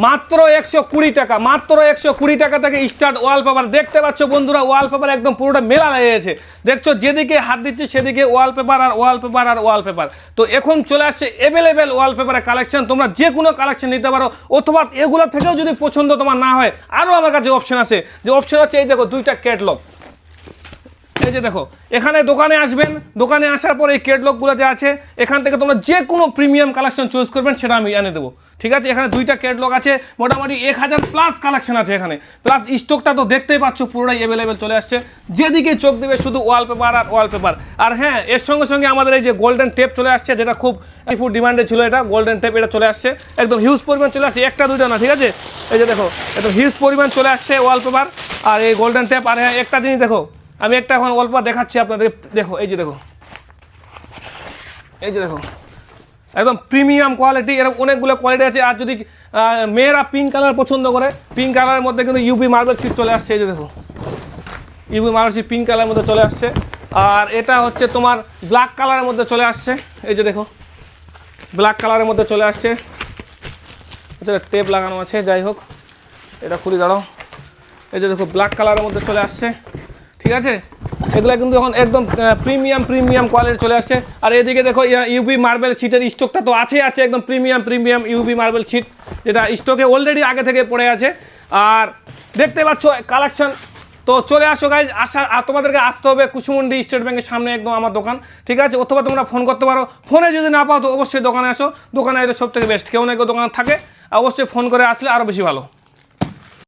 মাত্র 120 টাকা, মাত্র 120 টাকা থেকে স্টার্ট ওয়ালপেপার। দেখতে পাচ্ছ বন্ধুরা, ওয়ালপেপার একদম পুরোটা মেলা লেগে গেছে। দেখছো যেদিকে হাত দিচ্ছে সেদিকে ওয়ালপেপার আর ওয়ালপেপার আর ওয়ালপেপার। তো এখন চলে আসছে অ্যাভেলেবেল ওয়ালপেপারের কালেকশন। তোমরা যে কোনো কালেকশন নিতে পারো, অথবা এগুলো থেকেও যদি পছন্দ তোমার না হয়, আরও আমার কাছে অপশন আছে। যে অপশন আছে এই দেখো, 2টা ক্যাটলগ। এই যে দেখো, এখানে দোকানে আসবেন, দোকানে আসার পর এই ক্যাটলগুলো যে আছে, এখান থেকে তোমরা যে কোনো প্রিমিয়াম কালেকশন চুজ করবেন, সেটা আমি এনে দেবো। ঠিক আছে, এখানে 2টা ক্যাটলগ আছে, মোটামুটি 1000+ কালেকশন আছে এখানে। প্লাস স্টকটা তো দেখতেই পাচ্ছ পুরোটাই অ্যাভেলেবেল চলে আসছে। যেদিকে চোখ দেবে শুধু ওয়ালপেপার আর ওয়ালপেপার। আর হ্যাঁ, এর সঙ্গে সঙ্গে আমাদের এই যে গোল্ডেন টেপ চলে আসছে, যেটা খুব ডিমান্ডে ছিল। এটা গোল্ডেন টেপ, এটা চলে আসছে একদম হিউজ পরিমাণ চলে আসছে, একটা দুইটা না। ঠিক আছে, এই যে দেখো, একদম হিউজ পরিমাণ চলে আসছে ওয়ালপেপার আর এই গোল্ডেন টেপ। আর হ্যাঁ, একটা জিনিস দেখো, আমি একটা এখন ওয়ালপেপার দেখাচ্ছি আপনাদের। দেখো, এই যে দেখো, এই যে দেখো, একদম প্রিমিয়াম কোয়ালিটি। এরকম অনেকগুলো কোয়ালিটি আছে। আর যদি মেয়েরা পিঙ্ক কালার পছন্দ করে, পিঙ্ক কালারের মধ্যে কিন্তু ইউবি মার্বেল শিট চলে আসছে। এই যে দেখো, ইউবি মার্বেল শিট পিঙ্ক কালারের মধ্যে চলে আসছে। আর এটা হচ্ছে তোমার ব্ল্যাক কালারের মধ্যে চলে আসছে। এই যে দেখো, ব্ল্যাক কালারের মধ্যে চলে আসছে। এটা টেপ লাগানো আছে, যাই হোক এটা খুলে দাঁড়াও। এই যে দেখো, ব্ল্যাক কালারের মধ্যে চলে আসছে। ঠিক আছে, এগুলো কিন্তু এখন একদম প্রিমিয়াম কোয়ালিটি চলে আসছে। আর এদিকে দেখো, ইউবি মার্বেল শিটের স্টকটা তো আছে একদম প্রিমিয়াম ইউবি মার্বেল শিট, যেটা স্টকে অলরেডি আগে থেকে পড়ে আছে। আর দেখতে পাচ্ছ কালেকশন। তো চলে আসো গাইজ, আর তোমাদেরকে আসতে হবে কুসুমুন্ডি স্টেট ব্যাংকের সামনে একদম আমার দোকান। ঠিক আছে, অথবা তোমরা ফোন করতে পারো। ফোনে যদি না পাও তো অবশ্যই দোকানে আসো, দোকানে এটা সব থেকে বেস্ট। কেউ না কেউ দোকানে থাকে, অবশ্যই ফোন করে আসলে আরও বেশি ভালো।